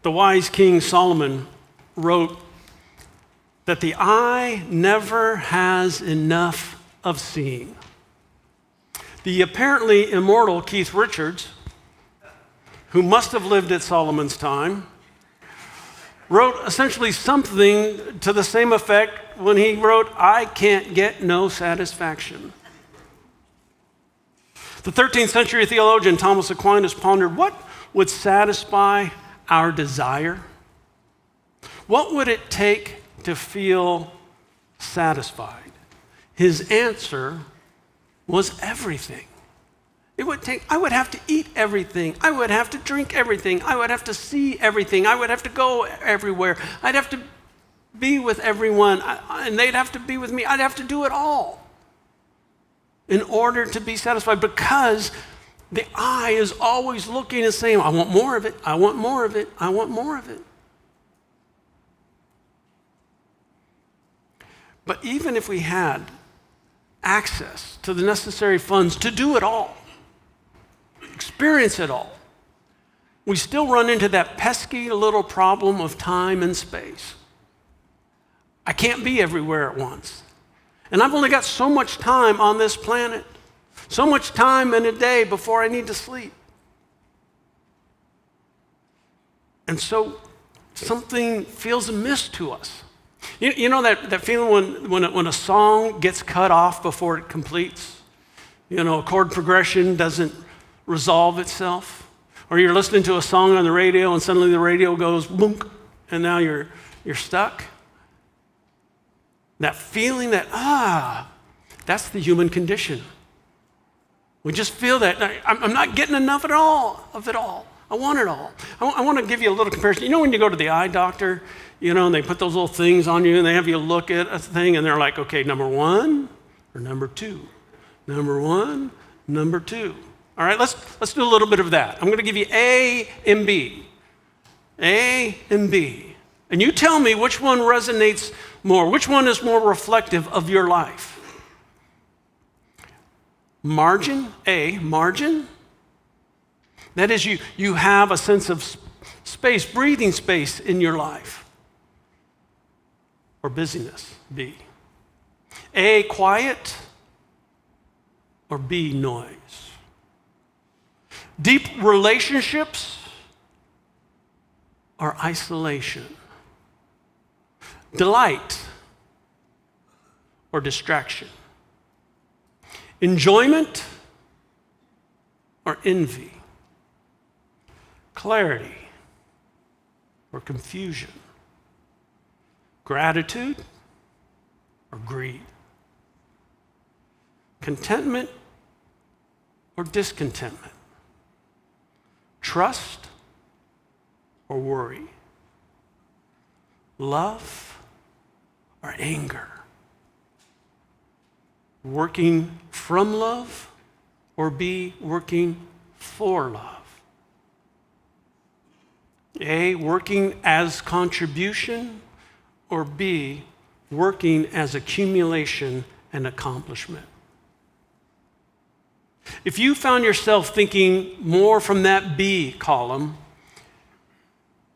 The wise King Solomon wrote that the eye never has enough of seeing. The apparently immortal Keith Richards, who must have lived at Solomon's time, wrote essentially something to the same effect when he wrote, "I can't get no satisfaction." The 13th century theologian Thomas Aquinas pondered, what would satisfy our desire? What would it take to feel satisfied? His answer was everything. I would have to eat everything. I would have to drink everything. I would have to see everything. I would have to go everywhere. I'd have to be with everyone, and they'd have to be with me. I'd have to do it all in order to be satisfied, because the eye is always looking and saying, I want more of it, I want more of it, I want more of it. But even if we had access to the necessary funds to do it all, experience it all, we still run into that pesky little problem of time and space. I can't be everywhere at once. And I've only got so much time on this planet, so much time in a day before I need to sleep. And so something feels amiss to us. You know that feeling when a song gets cut off before it completes? You know, a chord progression doesn't resolve itself. Or you're listening to a song on the radio and suddenly the radio goes boom, and now you're stuck. That feeling that, that's the human condition. We just feel that I'm not getting enough of it all. I want it all. I want to give you a little comparison. You know when you go to the eye doctor, and they put those little things on you and they have you look at a thing and they're like, okay, number 1 or number 2? Number 1, number 2. All right, let's do a little bit of that. I'm going to give you A and B. A and B. And you tell me which one resonates more, which one is more reflective of your life. Margin, A, margin. That is, you have a sense of space, breathing space in your life. Or busyness, B. A, quiet, or B, noise. Deep relationships or isolation. Delight or distraction. Enjoyment or envy. Clarity or confusion. Gratitude or greed. Contentment or discontentment. Trust or worry. Love or anger. Working from love or be working for love. A, working as contribution, or B, working as accumulation and accomplishment. If you found yourself thinking more from that B column,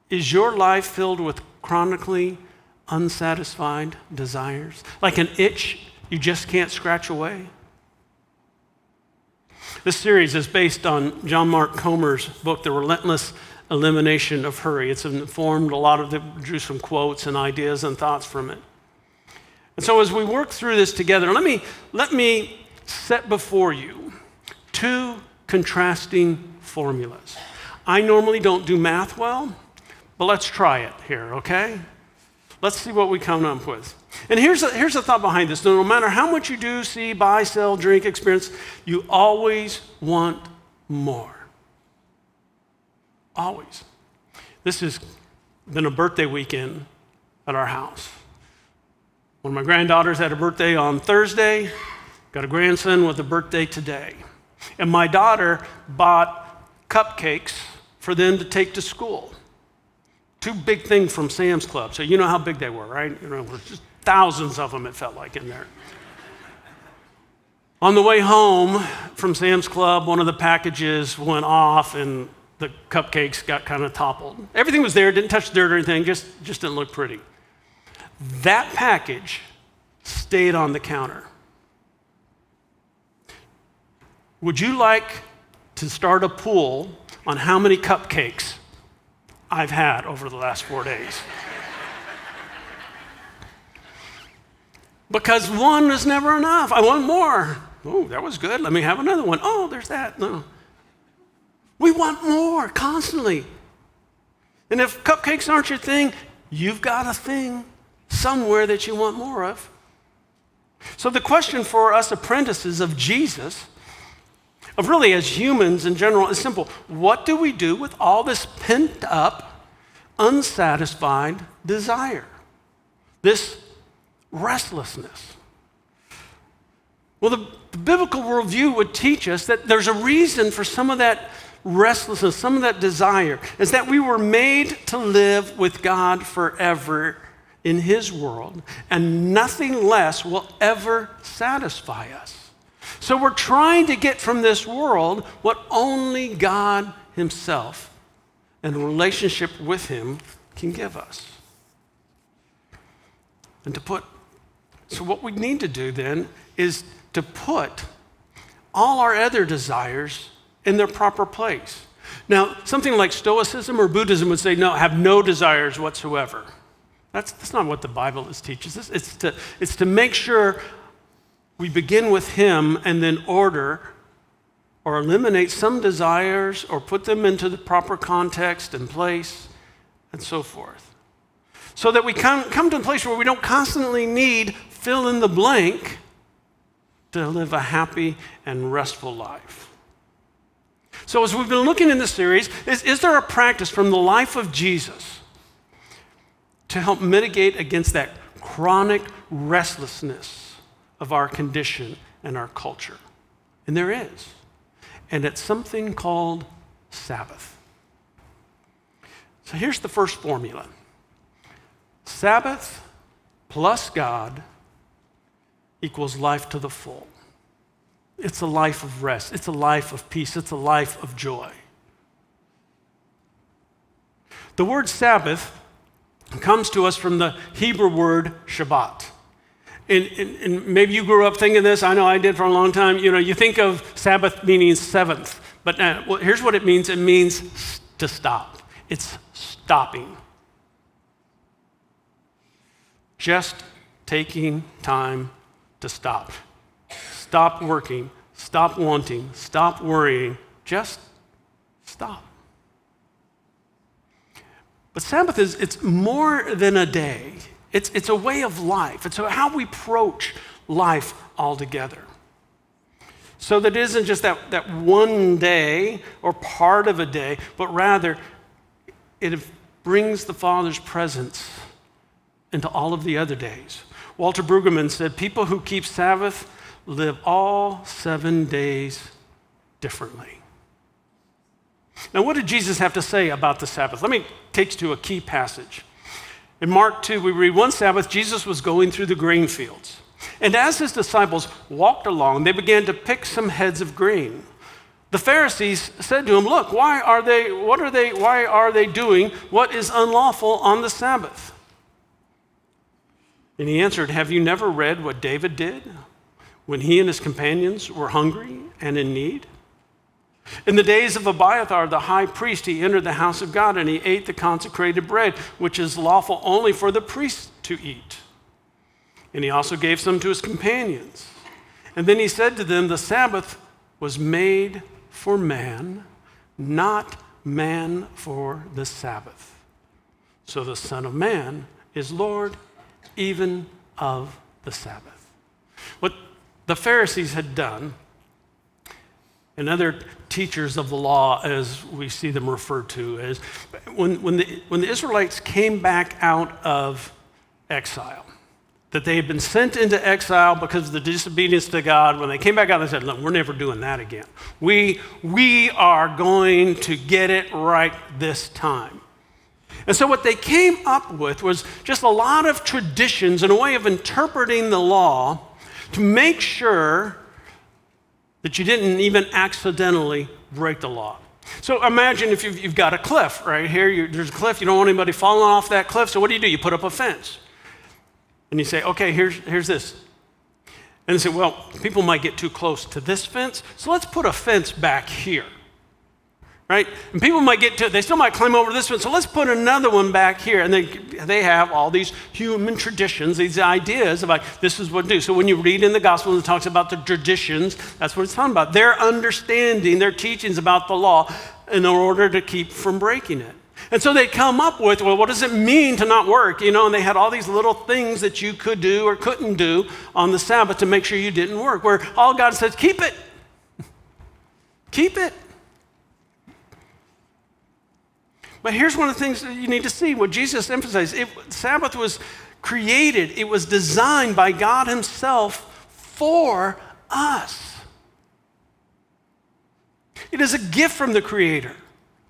is your life filled with chronically unsatisfied desires? Like an itch you just can't scratch away? This series is based on John Mark Comer's book, The Relentless Elimination of Hurry. It's informed a lot of drew some quotes and ideas and thoughts from it. And so as we work through this together, let me set before you 2 contrasting formulas. I normally don't do math well, but let's try it here, okay? Let's see what we come up with. And here's the thought behind this. No matter how much you do, see, buy, sell, drink, experience, you always want more. Always. This has been a birthday weekend at our house. One of my granddaughters had a birthday on Thursday, got a grandson with a birthday today. And my daughter bought cupcakes for them to take to school. 2 big things from Sam's Club. So you know how big they were, right? Just thousands of them, it felt like, in there. On the way home from Sam's Club, one of the packages went off and the cupcakes got kind of toppled. Everything was there, didn't touch the dirt or anything, just didn't look pretty. That package stayed on the counter. Would you like to start a pool on how many cupcakes I've had over the last 4 days? Because one is never enough. I want more. Oh, that was good. Let me have another one. Oh, there's that. No. We want more constantly. And if cupcakes aren't your thing, you've got a thing somewhere that you want more of. So the question for us apprentices of Jesus, of really as humans in general, is simple. What do we do with all this pent up, unsatisfied desire? This restlessness. Well, the biblical worldview would teach us that there's a reason for some of that restlessness, some of that desire, is that we were made to live with God forever in His world, and nothing less will ever satisfy us. So we're trying to get from this world what only God Himself and a relationship with Him can give us. So what we need to do then is to put all our other desires in their proper place. Now, something like Stoicism or Buddhism would say, no, have no desires whatsoever. That's not what the Bible teaches us. It's to make sure we begin with Him and then order or eliminate some desires or put them into the proper context and place and so forth. So that we come to a place where we don't constantly need fill in the blank to live a happy and restful life. So as we've been looking in this series, is there a practice from the life of Jesus to help mitigate against that chronic restlessness of our condition and our culture? And there is. And it's something called Sabbath. So here's the first formula. Sabbath plus God equals life to the full. It's a life of rest. It's a life of peace. It's a life of joy. The word Sabbath comes to us from the Hebrew word Shabbat. And maybe you grew up thinking this. I know I did for a long time. You think of Sabbath meaning seventh. But here's what it means. It means to stop. It's stopping. Just taking time to stop. Stop working, stop wanting, stop worrying, just stop. But Sabbath it's more than a day. It's a way of life. It's how we approach life altogether. So that it isn't just that one day or part of a day, but rather it brings the Father's presence into all of the other days. Walter Brueggemann said, people who keep Sabbath live all 7 days differently. Now, what did Jesus have to say about the Sabbath? Let me take you to a key passage. In Mark 2, we read, one Sabbath, Jesus was going through the grain fields. And as his disciples walked along, they began to pick some heads of grain. The Pharisees said to him, look, why are they doing what is unlawful on the Sabbath? And he answered, have you never read what David did when he and his companions were hungry and in need? In the days of Abiathar, the high priest, he entered the house of God and he ate the consecrated bread, which is lawful only for the priests to eat. And he also gave some to his companions. And then he said to them, the Sabbath was made for man, not man for the Sabbath. So the Son of Man is Lord even of the Sabbath. What the Pharisees had done, and other teachers of the law, as we see them referred to, is when the Israelites came back out of exile, that they had been sent into exile because of the disobedience to God. When they came back out, they said, look, we're never doing that again. We are going to get it right this time. And so what they came up with was just a lot of traditions and a way of interpreting the law to make sure that you didn't even accidentally break the law. So imagine if you've got a cliff right here. There's a cliff. You don't want anybody falling off that cliff. So what do? You put up a fence. And you say, okay, here's this. And they say, well, people might get too close to this fence, so let's put a fence back here. Right? And people might they still might climb over this fence, so let's put another one back here. And they have all these human traditions, these ideas about this is what to do. So when you read in the gospel, it talks about the traditions, that's what it's talking about. Their understanding, their teachings about the law in order to keep from breaking it. And so they come up with, well, what does it mean to not work? And they had all these little things that you could do or couldn't do on the Sabbath to make sure you didn't work, where all God says, keep it. Keep it. But here's one of the things that you need to see, what Jesus emphasized. Sabbath was created, it was designed by God himself for us. It is a gift from the Creator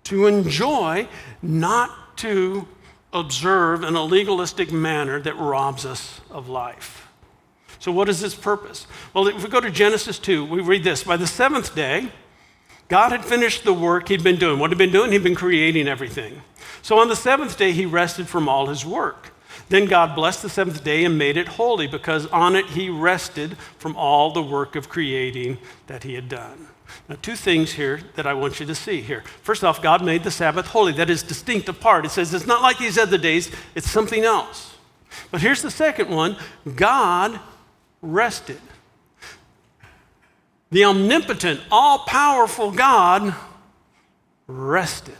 to enjoy, not to observe in a legalistic manner that robs us of life. So what is its purpose? Well, if we go to Genesis 2, we read this. By the seventh day, God had finished the work he'd been doing. What he'd been doing? He'd been creating everything. So on the seventh day, he rested from all his work. Then God blessed the seventh day and made it holy, because on it he rested from all the work of creating that he had done. Now, two things here that I want you to see here. First off, God made the Sabbath holy. That is distinct apart. It says it's not like these other days, it's something else. But here's the second one. God rested. The omnipotent, all-powerful God rested.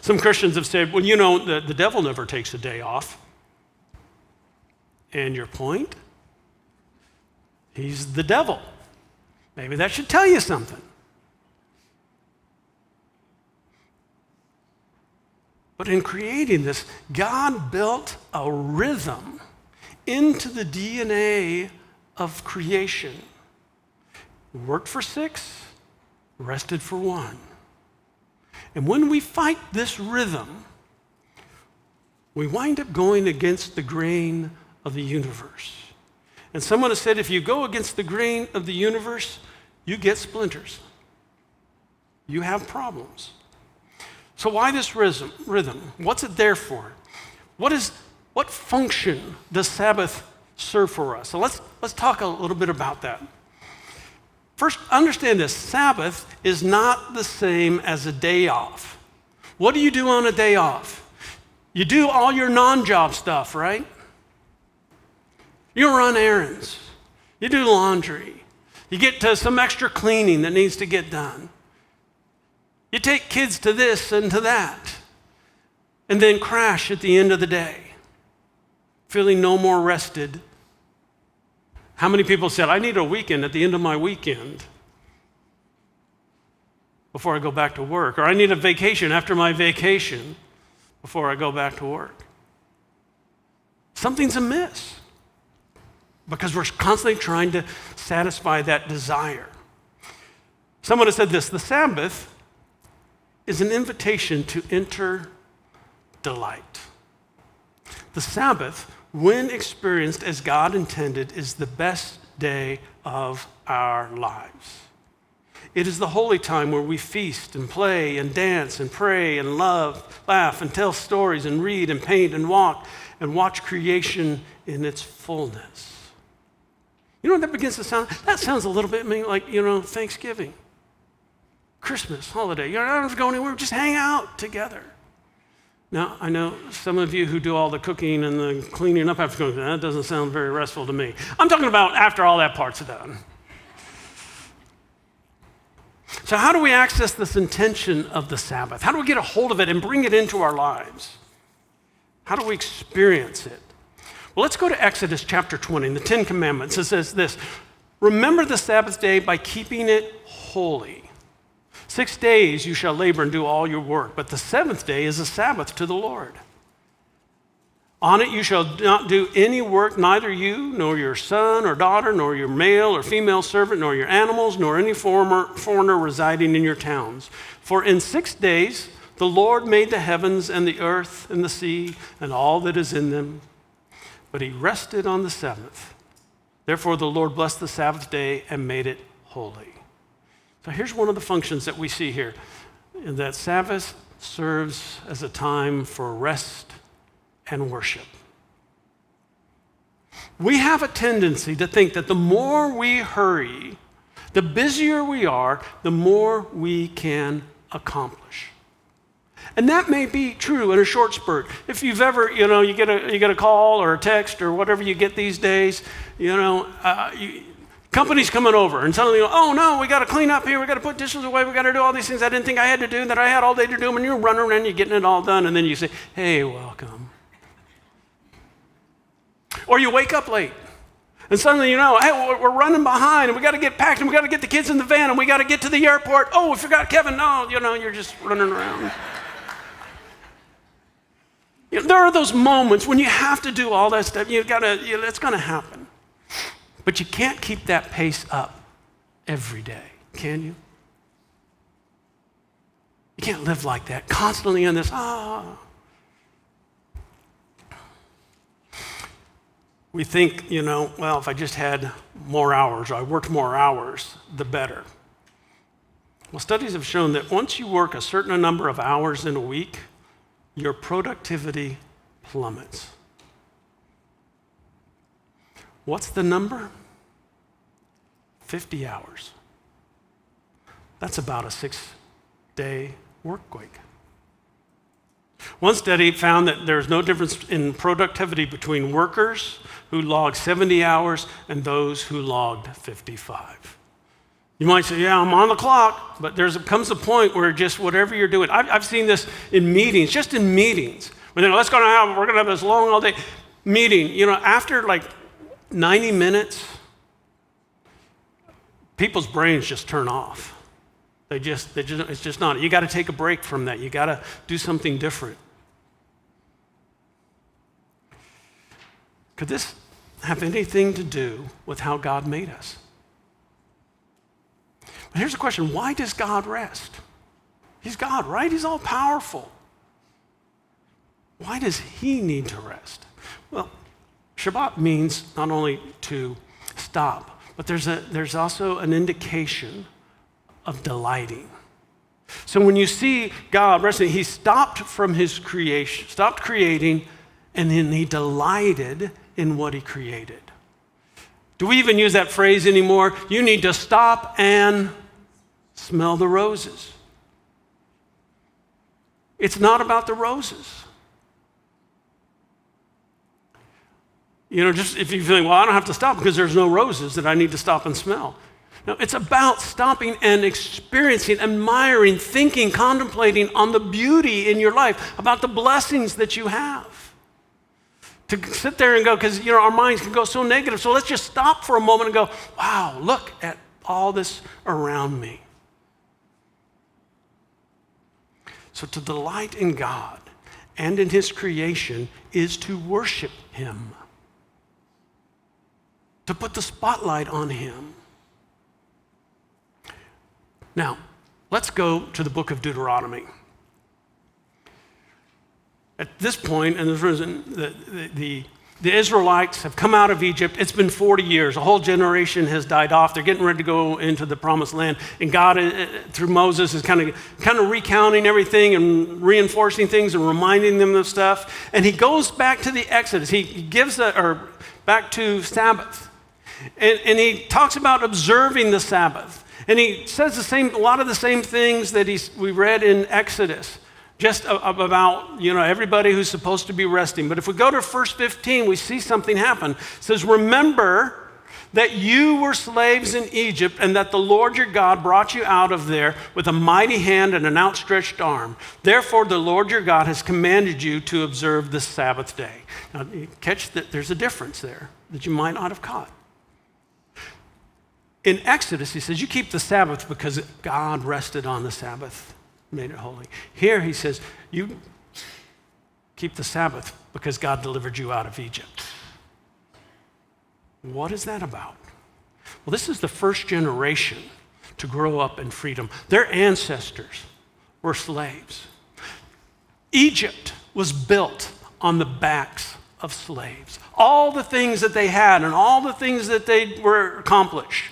Some Christians have said, well, the devil never takes a day off. And your point? He's the devil. Maybe that should tell you something. But in creating this, God built a rhythm into the DNA of creation. Worked for 6, rested for 1. And when we fight this rhythm, we wind up going against the grain of the universe. And someone has said, if you go against the grain of the universe, you get splinters. You have problems. So why this rhythm? What's it there for? What function does Sabbath serve for us? So let's talk a little bit about that. First, understand this. Sabbath is not the same as a day off. What do you do on a day off? You do all your non-job stuff, right? You run errands. You do laundry. You get to some extra cleaning that needs to get done. You take kids to this and to that, and then crash at the end of the day, feeling no more rested. How many people said, I need a weekend at the end of my weekend before I go back to work? Or I need a vacation after my vacation before I go back to work? Something's amiss because we're constantly trying to satisfy that desire. Someone has said this, the Sabbath is an invitation to enter delight. The Sabbath, when experienced as God intended, is the best day of our lives. It is the holy time where we feast and play and dance and pray and love, laugh and tell stories and read and paint and walk and watch creation in its fullness. You know what that begins to sound? That sounds a little bit like, Thanksgiving, Christmas, holiday. You don't have to go anywhere, just hang out together. Now, I know some of you who do all the cooking and the cleaning up after cooking, that doesn't sound very restful to me. I'm talking about after all that part's done. So how do we access this intention of the Sabbath? How do we get a hold of it and bring it into our lives? How do we experience it? Well, let's go to Exodus chapter 20, in the 10 Commandments. It says this, remember the Sabbath day by keeping it holy. 6 days you shall labor and do all your work, but the seventh day is a Sabbath to the Lord. On it you shall not do any work, neither you, nor your son or daughter, nor your male or female servant, nor your animals, nor any foreigner residing in your towns. For in 6 days the Lord made the heavens and the earth and the sea and all that is in them, but he rested on the seventh. Therefore the Lord blessed the Sabbath day and made it holy. So here's one of the functions that we see here, that Sabbath serves as a time for rest and worship. We have a tendency to think that the more we hurry, the busier we are, the more we can accomplish. And that may be true in a short spurt. If you've ever, you get a call or a text or whatever you get these days, company's coming over and suddenly, oh no, we got to clean up here, we got to put dishes away, we got to do all these things I didn't think I had to do, that I had all day to do them, and you're running around, you're getting it all done, and then you say, hey, welcome. Or you wake up late, and suddenly hey, we're running behind, and we got to get packed, and we got to get the kids in the van, and we got to get to the airport. Oh, we forgot Kevin. No, you're just running around. There are those moments when you have to do all that stuff. It's going to happen. But you can't keep that pace up every day, can you? You can't live like that, constantly in this, We think, well, if I just had more hours, or I worked more hours, the better. Well, studies have shown that once you work a certain number of hours in a week, your productivity plummets. What's the number? 50 hours. That's about a 6-day work week. One study found that there's no difference in productivity between workers who logged 70 hours and those who logged 55. You might say, yeah, I'm on the clock, but comes a point where just whatever you're doing. I've seen this in meetings, just in meetings. We're going to have this long all day meeting. After like 90 minutes, people's brains just turn off. It's just not. You got to take a break from that. You got to do something different. Could this have anything to do with how God made us? But here's the question: why does God rest? He's God, right? He's all powerful. Why does he need to rest? Well, Shabbat means not only to stop, but there's also an indication of delighting. So when you see God resting, he stopped from his creation, stopped creating, and then he delighted in what he created. Do we even use that phrase anymore? You need to stop and smell the roses. It's not about the roses. Just if you feel, well, I don't have to stop because there's no roses that I need to stop and smell. No, it's about stopping and experiencing, admiring, thinking, contemplating on the beauty in your life, about the blessings that you have. To sit there and go, because our minds can go so negative, so let's just stop for a moment and go, wow, look at all this around me. So to delight in God and in his creation is to worship him, to put the spotlight on him. Now, let's go to the book of Deuteronomy. At this point, and the Israelites have come out of Egypt. It's been 40 years. A whole generation has died off. They're getting ready to go into the promised land. And God, through Moses, is kind of recounting everything and reinforcing things and reminding them of stuff. And he goes back to the Exodus. He gives back to Sabbath. And he talks about observing the Sabbath. And he says a lot of the same things that we read in Exodus, just about everybody who's supposed to be resting. But if we go to verse 15, we see something happen. It says, remember that you were slaves in Egypt and that the Lord your God brought you out of there with a mighty hand and an outstretched arm. Therefore, the Lord your God has commanded you to observe the Sabbath day. Now, you catch that there's a difference there that you might not have caught. In Exodus, he says, you keep the Sabbath because God rested on the Sabbath, made it holy. Here he says, you keep the Sabbath because God delivered you out of Egypt. What is that about? Well, this is the first generation to grow up in freedom. Their ancestors were slaves. Egypt was built on the backs of slaves. All the things that they had and all the things that they were accomplished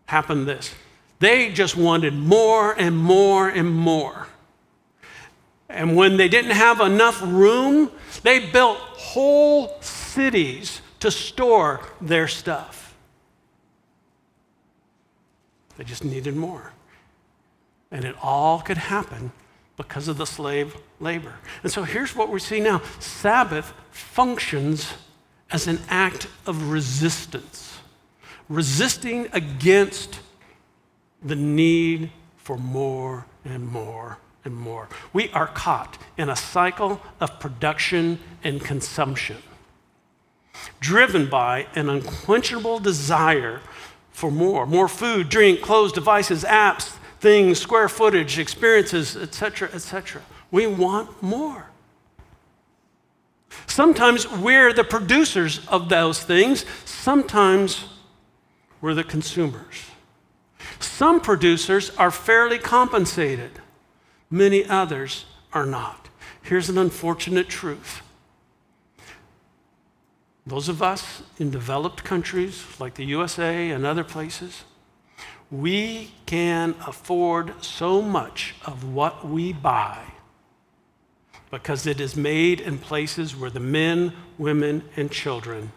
happened They just wanted more and more and more. And when they didn't have enough room, they built whole cities to store their stuff. They just needed more. And it all could happen because of the slave labor. And so here's what we see now. Sabbath functions as an act of resistance, resisting against the need for more and more and more. We are caught in a cycle of production and consumption, driven by an unquenchable desire for more food, drink, clothes, devices, apps, things, square footage, experiences, etc., etc. We want more. Sometimes we're the producers of those things. Sometimes we're the consumers. Some producers are fairly compensated. Many others are not. Here's an unfortunate truth. Those of us in developed countries like the USA and other places, we can afford so much of what we buy because it is made in places where the men, women, and children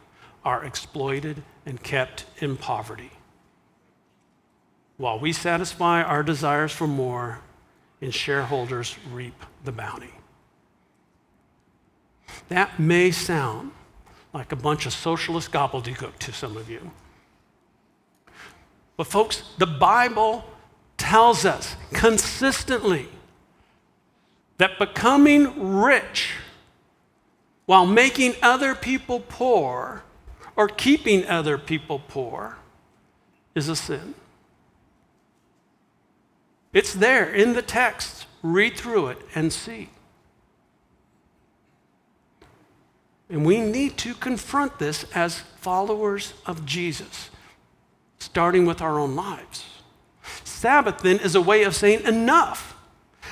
are exploited and kept in poverty. While we satisfy our desires for more, and shareholders reap the bounty. That may sound like a bunch of socialist gobbledygook to some of you. But folks, the Bible tells us consistently that becoming rich while making other people poor or keeping other people poor is a sin. It's there in the text. Read through it and see. And we need to confront this as followers of Jesus, starting with our own lives. Sabbath, then, is a way of saying enough.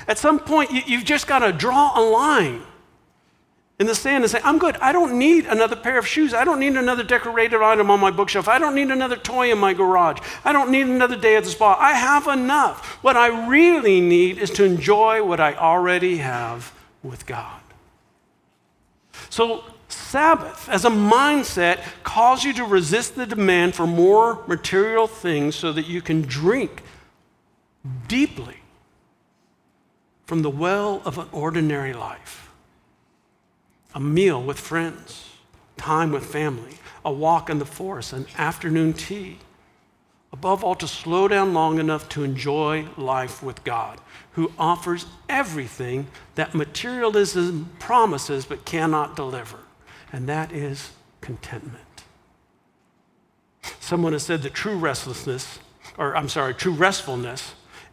At some point, you've just got to draw a line in the sand and say, I'm good. I don't need another pair of shoes. I don't need another decorative item on my bookshelf. I don't need another toy in my garage. I don't need another day at the spa. I have enough. What I really need is to enjoy what I already have with God. So Sabbath, as a mindset, calls you to resist the demand for more material things so that you can drink deeply from the well of an ordinary life. A meal with friends, time with family, a walk in the forest, an afternoon tea. Above all, to slow down long enough to enjoy life with God, who offers everything that materialism promises but cannot deliver, and that is contentment. Someone has said that true restfulness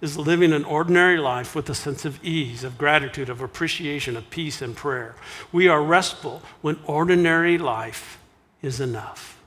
is living an ordinary life with a sense of ease, of gratitude, of appreciation, of peace and prayer. We are restful when ordinary life is enough.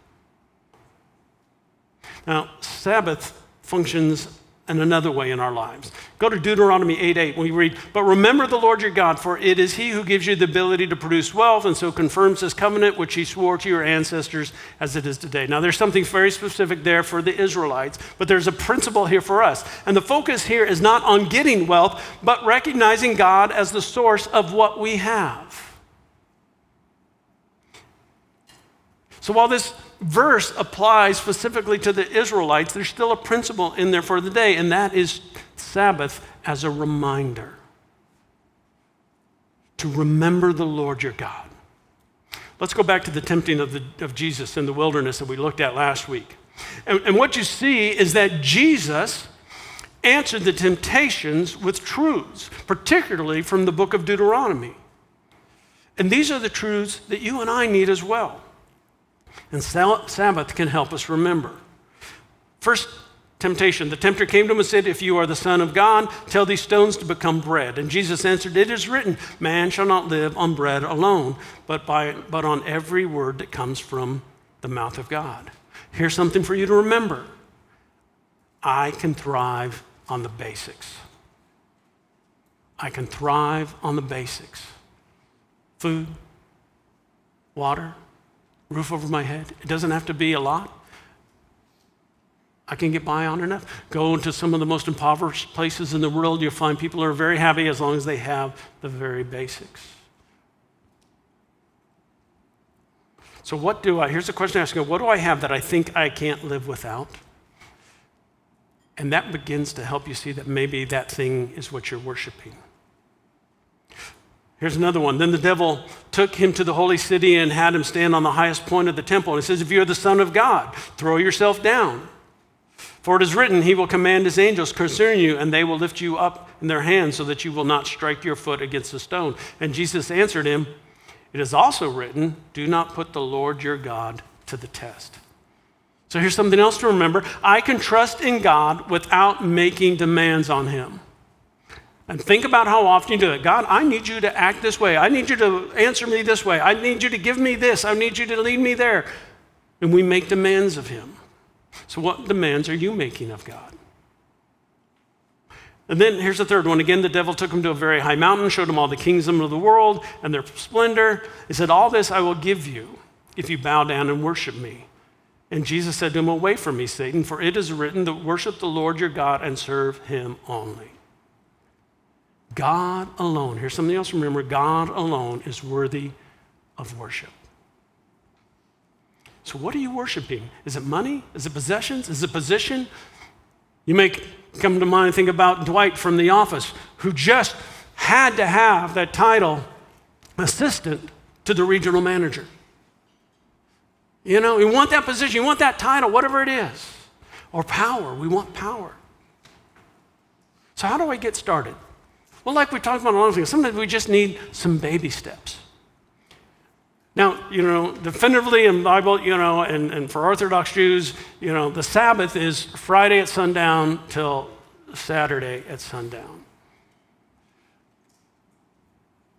Now, Sabbath functions in another way in our lives. Go to Deuteronomy 8:8. We read, "But remember the Lord your God, for it is he who gives you the ability to produce wealth and so confirms his covenant which he swore to your ancestors as it is today." Now, there's something very specific there for the Israelites, but there's a principle here for us. And the focus here is not on getting wealth, but recognizing God as the source of what we have. So while this verse applies specifically to the Israelites, there's still a principle in there for the day, and that is Sabbath as a reminder to remember the Lord your God. Let's go back to the tempting of Jesus in the wilderness that we looked at last week. And what you see is that Jesus answered the temptations with truths, particularly from the book of Deuteronomy. And these are the truths that you and I need as well. And Sabbath can help us remember. First temptation, the tempter came to him and said, "If you are the Son of God, tell these stones to become bread." And Jesus answered, "It is written, man shall not live on bread alone, but on every word that comes from the mouth of God." Here's something for you to remember. I can thrive on the basics. I can thrive on the basics. Food, water, roof over my head. It doesn't have to be a lot. I can get by on enough. Go into some of the most impoverished places in the world. You'll find people are very happy as long as they have the very basics. So here's the question I ask you, what do I have that I think I can't live without? And that begins to help you see that maybe that thing is what you're worshiping. Here's another one. Then the devil took him to the holy city and had him stand on the highest point of the temple. And he says, if you are the Son of God, throw yourself down. For it is written, he will command his angels concerning you, and they will lift you up in their hands so that you will not strike your foot against a stone. And Jesus answered him, it is also written, do not put the Lord your God to the test. So here's something else to remember. I can trust in God without making demands on him. And think about how often you do it. God, I need you to act this way. I need you to answer me this way. I need you to give me this. I need you to lead me there. And we make demands of him. So what demands are you making of God? And then here's the third one. Again, the devil took him to a very high mountain, showed him all the kingdoms of the world and their splendor. He said, all this I will give you if you bow down and worship me. And Jesus said to him, away from me, Satan, for it is written to worship the Lord your God and serve him only. God alone, here's something else to remember, God alone is worthy of worship. So what are you worshiping? Is it money? Is it possessions? Is it position? You may come to mind and think about Dwight from The Office, who just had to have that title, assistant to the regional manager. You know, you want that position, you want that title, whatever it is. Or power, we want power. So how do I get started? Well, like we talked about a lot of things, sometimes we just need some baby steps. Now, definitively in the Bible, and for Orthodox Jews, the Sabbath is Friday at sundown till Saturday at sundown.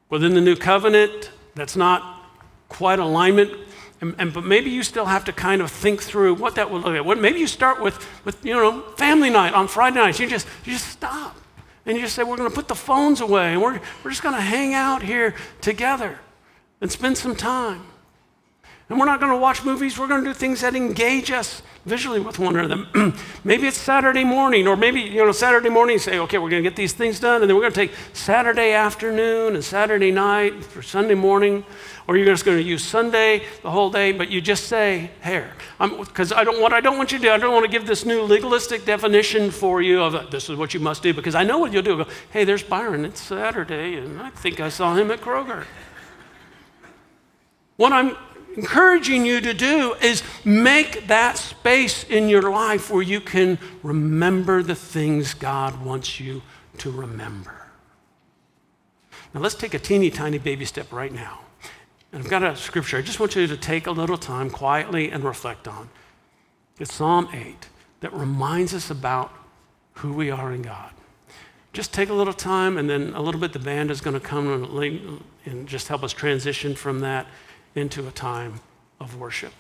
Within the New Covenant, that's not quite alignment, but maybe you still have to kind of think through what that would look like. Maybe you start with family night on Friday nights. You just stop and you just say, we're going to put the phones away and we're just going to hang out here together and spend some time. And we're not going to watch movies. We're going to do things that engage us visually with one another. Maybe it's Saturday morning, or maybe, Saturday morning you say, okay, we're going to get these things done, and then we're going to take Saturday afternoon and Saturday night for Sunday morning, or you're just going to use Sunday the whole day, but you just say, here, because I don't want you to do, I don't want to give this new legalistic definition for you of this is what you must do, because I know what you'll do. Go, hey, there's Byron, it's Saturday, and I think I saw him at Kroger. What I'm encouraging you to do is make that space in your life where you can remember the things God wants you to remember. Now let's take a teeny tiny baby step right now. And I've got a scripture I just want you to take a little time quietly and reflect on. It's Psalm 8 that reminds us about who we are in God. Just take a little time, and then a little bit the band is going to come and just help us transition from that into a time of worship.